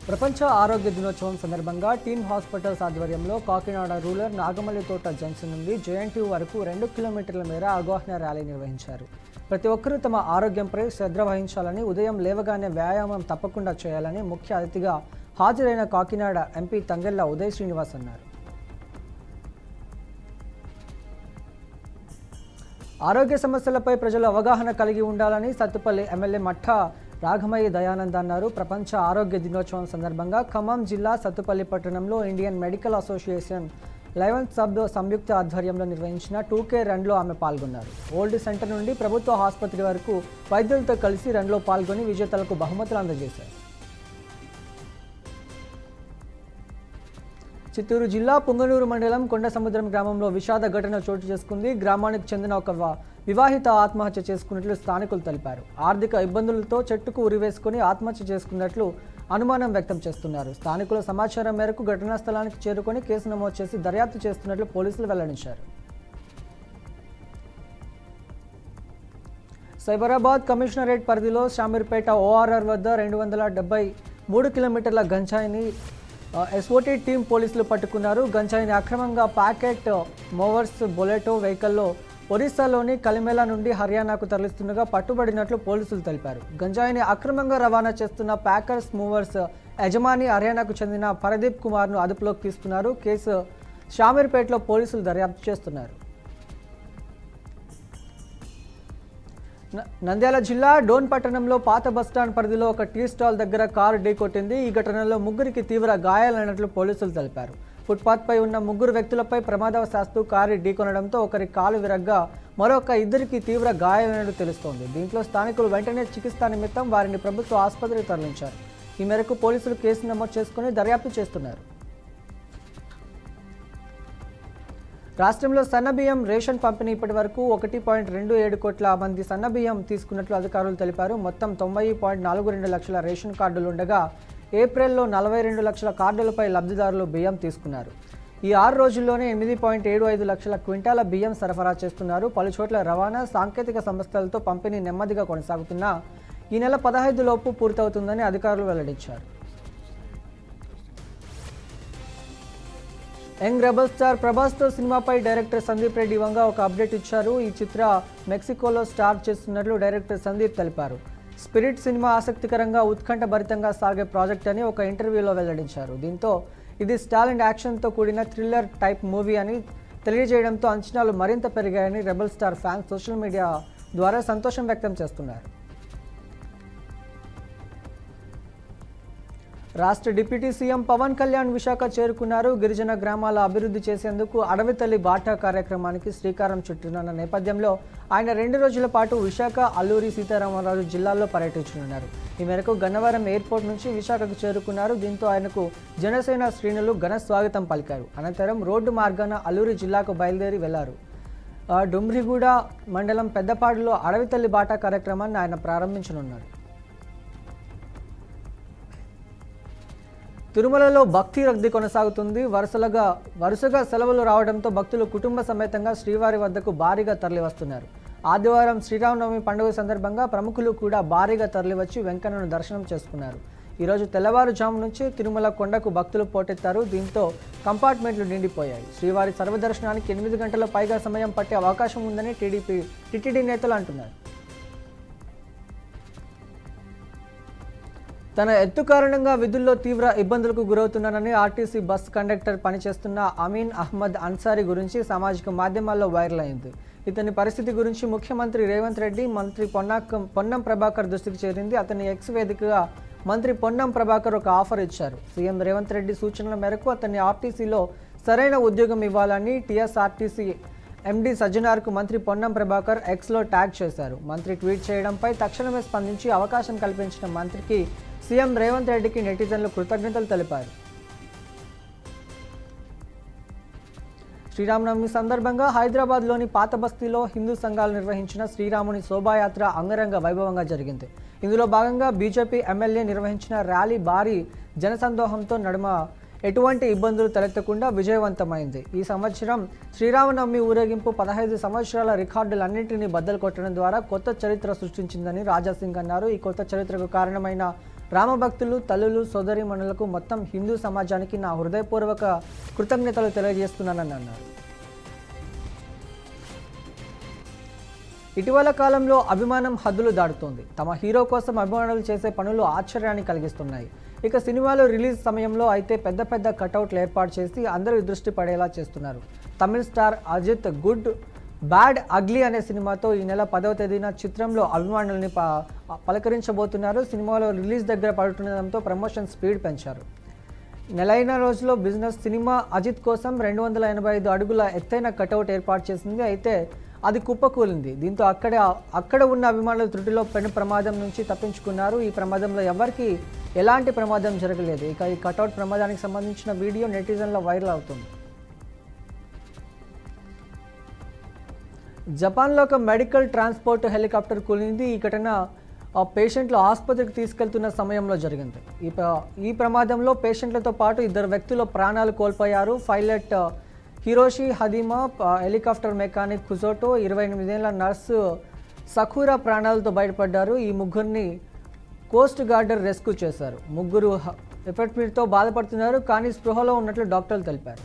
ప్రపంచ ఆరోగ్య దినోత్సవం సందర్భంగా టీమ్ హాస్పిటల్స్ ఆధ్వర్యంలో కాకినాడ రూరల్ నాగమల్లితోట జంక్షన్ నుండి జేఎన్టీ వరకు 2 కిలోమీటర్ల మేర అవగాహన ర్యాలీ నిర్వహించారు. ప్రతి ఒక్కరూ తమ ఆరోగ్యంపై శ్రద్ధ వహించాలని, ఉదయం లేవగానే వ్యాయామం తప్పకుండా చేయాలని ముఖ్య అతిథిగా హాజరైన కాకినాడ ఎంపీ తంగెళ్ల ఉదయ్ శ్రీనివాస్ అన్నారు. ఆరోగ్య సమస్యలపై ప్రజలు అవగాహన కలిగి ఉండాలని సత్తుపల్లి ఎమ్మెల్యే మఠ రాఘమయ్య దయానంద్ అన్నారు. ప్రపంచ ఆరోగ్య దినోత్సవం సందర్భంగా ఖమ్మం జిల్లా సత్తుపల్లి పట్టణంలో Indian Medical Association 11th sub సంయుక్త ఆధ్వర్యంలో నిర్వహించిన 2K రన్లో ఆమె పాల్గొన్నారు. ఓల్డ్ సెంటర్ నుండి ప్రభుత్వ ఆసుపత్రి వరకు వైద్యులతో కలిసి రన్లో పాల్గొని విజేతలకు బహుమతులు అందజేశారు. చిత్తూరు జిల్లా పుంగనూరు మండలం కొండసముద్రం గ్రామంలో విషాద ఘటన చోటు చేసుకుంది. గ్రామానికి చెందిన ఒక వివాహిత ఆత్మహత్య చేసుకున్నట్లు స్థానికులు తెలిపారు. ఆర్థిక ఇబ్బందులతో చెట్టుకు ఉరివేసుకుని ఆత్మహత్య చేసుకున్నట్లు అనుమానం వ్యక్తం చేస్తున్నారు. స్థానికుల సమాచారం మేరకు ఘటనా స్థలానికి చేరుకొని కేసు నమోదు చేసి దర్యాప్తు చేస్తున్నట్లు పోలీసులు వెల్లడించారు. సైబరాబాద్ కమిషనరేట్ పరిధిలో షామీర్పేట ORR వద్ద 273 కిలోమీటర్ల గంజాయిని ఎస్ఓటీ టీం పోలీసులు పట్టుకున్నారు. గంజాయిని అక్రమంగా ప్యాకెట్ మోవర్స్ బొలెటో వెహికల్లో ఒరిస్సాలోని కలిమెలా నుండి హర్యానాకు తరలిస్తుండగా పట్టుబడినట్లు పోలీసులు తెలిపారు. గంజాయిని అక్రమంగా రవాణా చేస్తున్న ప్యాకర్స్ మూవర్స్ యజమాని హర్యానాకు చెందిన పరదీప్ కుమార్ను అదుపులోకి తీసుకున్నారు. కేసు షామీర్పేటలో పోలీసులు దర్యాప్తు చేస్తున్నారు. నంద్యాల జిల్లా డోన్ పట్టణంలో పాత బస్టాండ్ పరిధిలో ఒక టీ స్టాల్ దగ్గర కారు ఢీకొట్టింది. ఈ ఘటనలో ముగ్గురికి తీవ్ర గాయాలైనట్లు పోలీసులు తెలిపారు. ఫుట్పాత్పై ఉన్న ముగ్గురు వ్యక్తులపై ప్రమాదవశాత్తు కారు ఢీకొనడంతో ఒకరి కాలు విరగ్గా మరొక ఇద్దరికి తీవ్ర గాయాలైనట్లు తెలుస్తోంది. దీంట్లో స్థానికులు వెంటనే చికిత్స నిమిత్తం వారిని ప్రభుత్వ ఆసుపత్రికి తరలించారు. ఈ మేరకు పోలీసులు కేసు నమోదు చేసుకుని దర్యాప్తు చేస్తున్నారు. రాష్ట్రంలో సన్నబియ్యం రేషన్ పంపిణీ ఇప్పటి వరకు 1.27 కోట్ల మంది సన్నబియ్యం తీసుకున్నట్లు అధికారులు తెలిపారు. మొత్తం 90.42 లక్షల రేషన్ కార్డులు ఉండగా ఏప్రిల్లో 42 లక్షల కార్డులపై లబ్ధిదారులు బియ్యం తీసుకున్నారు. ఈ 6 రోజుల్లోనే 8.75 లక్షల క్వింటాల బియ్యం సరఫరా చేస్తున్నారు. పలు చోట్ల రవాణా సాంకేతిక సంస్థలతో పంపిణీ నెమ్మదిగా కొనసాగుతున్నా ఈ నెల 15 లోపు పూర్తవుతుందని అధికారులు వెల్లడించారు. యంగ్ రెబల్ స్టార్ ప్రభాస్తో సినిమాపై డైరెక్టర్ సందీప్ రెడ్డి వంగ ఒక అప్డేట్ ఇచ్చారు. ఈ చిత్ర మెక్సికోలో స్టార్ట్ చేస్తున్నట్లు డైరెక్టర్ సందీప్ తెలిపారు. స్పిరిట్ సినిమా ఆసక్తికరంగా ఉత్కంఠభరితంగా సాగే ప్రాజెక్ట్ అని ఒక ఇంటర్వ్యూలో వెల్లడించారు. దీంతో ఇది స్టాల్ అండ్ యాక్షన్తో కూడిన థ్రిల్లర్ టైప్ మూవీ అని తెలియజేయడంతో అంచనాలు మరింత పెరిగాయని rebel star fans social media ద్వారా సంతోషం వ్యక్తం చేస్తున్నారు. రాష్ట్ర డిప్యూటీ సీఎం పవన్ కళ్యాణ్ విశాఖ చేరుకున్నారు. గిరిజన గ్రామాల అభివృద్ధి చేసేందుకు అడవి తల్లి బాటా కార్యక్రమానికి శ్రీకారం చుట్టనున్న నేపథ్యంలో ఆయన 2 రోజుల పాటు విశాఖ, అల్లూరి సీతారామరాజు జిల్లాల్లో పర్యటించనున్నారు. ఈ మేరకు గన్నవరం ఎయిర్పోర్ట్ నుంచి విశాఖకు చేరుకున్నారు. దీంతో ఆయనకు జనసేన శ్రేణులు ఘన స్వాగతం పలికారు. అనంతరం రోడ్డు మార్గాన అల్లూరి జిల్లాకు బయలుదేరి వెళ్లారు. డుమ్రిగూడ మండలం పెద్దపాడులో అడవి తల్లి బాటా కార్యక్రమాన్ని ఆయన ప్రారంభించనున్నారు. తిరుమలలో భక్తి రద్దీ కొనసాగుతుంది. వరుసగా సెలవులు రావడంతో భక్తులు కుటుంబ సమేతంగా శ్రీవారి వద్దకు భారీగా తరలివస్తున్నారు. ఆదివారం శ్రీరామనవమి పండుగ సందర్భంగా ప్రముఖులు కూడా భారీగా తరలివచ్చి వెంకన్నను దర్శనం చేసుకున్నారు. ఈరోజు తెల్లవారుజాము నుంచి తిరుమల కొండకు భక్తులు పోటెత్తారు. దీంతో కంపార్ట్మెంట్లు నిండిపోయాయి. శ్రీవారి సర్వదర్శనానికి 8 గంటల పైగా సమయం పట్టే అవకాశం ఉందని టీటీడీ నేతలు అంటున్నారు. తన ఎత్తు కారణంగా విధుల్లో తీవ్ర ఇబ్బందులకు గురవుతున్నానని ఆర్టీసీ బస్ కండక్టర్ పనిచేస్తున్న అమీన్ అహ్మద్ అన్సారీ గురించి సామాజిక మాధ్యమాల్లో వైరల్ అయింది. ఇతని పరిస్థితి గురించి ముఖ్యమంత్రి రేవంత్ రెడ్డి, మంత్రి పొన్నం ప్రభాకర్ దృష్టికి చేరింది. అతని ఎక్స్ వేదికగా మంత్రి పొన్నం ప్రభాకర్ ఒక ఆఫర్ ఇచ్చారు. సీఎం రేవంత్ రెడ్డి సూచనల మేరకు అతన్ని ఆర్టీసీలో సరైన ఉద్యోగం ఇవ్వాలని టీఎస్ఆర్టీసీ ఎండీ సజ్జనార్కు మంత్రి పొన్నం ప్రభాకర్ ఎక్స్లో ట్యాగ్ చేశారు. మంత్రి ట్వీట్ చేయడంపై తక్షణమే స్పందించి అవకాశం కల్పించిన మంత్రికి సీఎం రేవంత్ రెడ్డికి నెటిజన్లు కృతజ్ఞతలు తెలిపారు. శ్రీరామనవమి సందర్భంగా హైదరాబాద్లోని పాత బస్తీలో హిందూ సంఘాలు నిర్వహించిన శ్రీరాముని శోభాయాత్ర అంగరంగ వైభవంగా జరిగింది. ఇందులో భాగంగా బీజేపీ ఎమ్మెల్యే నిర్వహించిన ర్యాలీ భారీ జనసందోహంతో నడుమ ఎటువంటి ఇబ్బందులు తలెత్తకుండా విజయవంతమైంది. ఈ సంవత్సరం శ్రీరామనవమి ఊరేగింపు 15 సంవత్సరాల రికార్డులన్నింటినీ బద్దలు కొట్టడం ద్వారా కొత్త చరిత్ర సృష్టించిందని రాజాసింగ్ అన్నారు. ఈ కొత్త చరిత్రకు కారణమైన రామభక్తులు, తల్లులు, సోదరీమణులకు మొత్తం హిందూ సమాజానికి నా హృదయపూర్వక కృతజ్ఞతలు తెలియజేస్తున్నానని అన్నారు. ఇటీవల కాలంలో అభిమానం హద్దులు దాటుతోంది. తమ హీరో కోసం అభిమానులు చేసే పనులు ఆశ్చర్యాన్ని కలిగిస్తున్నాయి. ఇక సినిమాలు రిలీజ్ సమయంలో అయితే పెద్ద పెద్ద కటౌట్లు ఏర్పాటు చేసి అందరూ దృష్టి పడేలా చేస్తున్నారు. Tamil star Ajith Good Bad Ugly అనే సినిమాతో ఈ నెల 10వ తేదీన చిత్రంలో అభిమానుల్ని పలకరించబోతున్నారు. సినిమాలో రిలీజ్ దగ్గర పడుతుండడంతో ప్రమోషన్ స్పీడ్ పెంచారు. నెలైన రోజుల్లో బిజినెస్ సినిమా అజిత్ కోసం 285 అడుగుల ఎత్తైన కటౌట్ ఏర్పాటు చేసింది. అయితే అది కుప్పకూలింది. దీంతో అక్కడ ఉన్న అభిమానుల త్రుటిలో పెను ప్రమాదం నుంచి తప్పించుకున్నారు. ఈ ప్రమాదంలో ఎవరికి ఎలాంటి ప్రమాదం జరగలేదు. ఇక ఈ కటౌట్ ప్రమాదానికి సంబంధించిన వీడియో నెటిజన్లో వైరల్ అవుతుంది. జపాన్లో ఒక మెడికల్ ట్రాన్స్పోర్ట్ హెలికాప్టర్ కూలింది. ఈ ఘటన పేషెంట్లు ఆసుపత్రికి తీసుకెళ్తున్న సమయంలో జరిగింది. ఈ ప్రమాదంలో పేషెంట్లతో పాటు 2 వ్యక్తులు ప్రాణాలు కోల్పోయారు. పైలట్ హిరోషి హదిమా, హెలికాప్టర్ మెకానిక్ కుజోటో, 28 ఏళ్ల నర్సు సకురా ప్రాణాలతో బయటపడ్డారు. ఈ ముగ్గురిని కోస్ట్ గార్డర్ రెస్క్యూ చేశారు. ముగ్గురు ఎఫెక్ట్తో బాధపడుతున్నారు, కానీ స్పృహలో ఉన్నట్లు డాక్టర్లు తెలిపారు.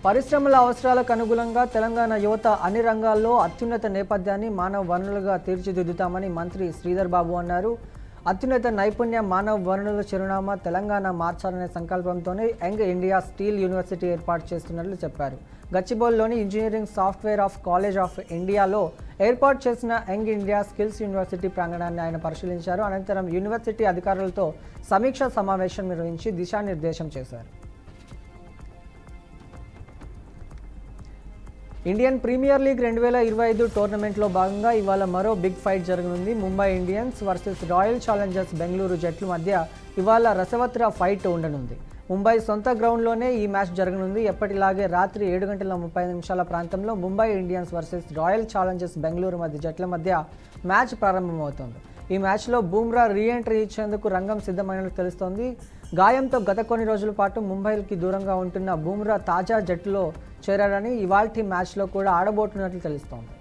పరిశ్రమల అవసరాలకు అనుగుణంగా తెలంగాణ యువత అన్ని రంగాల్లో అత్యున్నత నేపథ్యాన్ని మానవ వనరులుగా తీర్చిదిద్దుతామని మంత్రి శ్రీధర్ బాబు అన్నారు. అత్యున్నత నైపుణ్య మానవ వనరుల చిరునామా తెలంగాణ మార్చాలనే సంకల్పంతోనే యంగ్ ఇండియా స్టీల్ యూనివర్సిటీ ఏర్పాటు చేస్తున్నట్లు చెప్పారు. గచ్చిబౌలిలోని engineering software of college of ఇండియాలో ఏర్పాటు చేసిన యంగ్ ఇండియా స్కిల్స్ యూనివర్సిటీ ప్రాంగణాన్ని ఆయన పరిశీలించారు. అనంతరం యూనివర్సిటీ అధికారులతో సమీక్షా సమావేశం నిర్వహించి దిశానిర్దేశం చేశారు. ఇండియన్ ప్రీమియర్ లీగ్ 2025 టోర్నమెంట్లో భాగంగా ఇవాళ మరో బిగ్ ఫైట్ జరగనుంది. Mumbai Indians versus royal Challengers Bengaluru జట్ల మధ్య ఇవాళ రసవత్ర ఫైట్ ఉండనుంది. ముంబై సొంత గ్రౌండ్లోనే ఈ మ్యాచ్ జరగనుంది. ఎప్పటిలాగే రాత్రి 7:30 ప్రాంతంలో Mumbai Indians versus royal Challengers Bengaluru జట్ల మధ్య మ్యాచ్ ప్రారంభమవుతోంది. ఈ మ్యాచ్లో బూమ్రా రీఎంట్రీ ఇచ్చేందుకు రంగం సిద్ధమైనట్లు తెలుస్తోంది. గాయంతో గత కొన్ని రోజుల పాటు ముంబైకి దూరంగా ఉంటున్న బూమ్రా తాజా జట్టులో చేరారని ఇవాల్టి మ్యాచ్లో కూడా ఆడబోతున్నట్లు తెలుస్తోంది.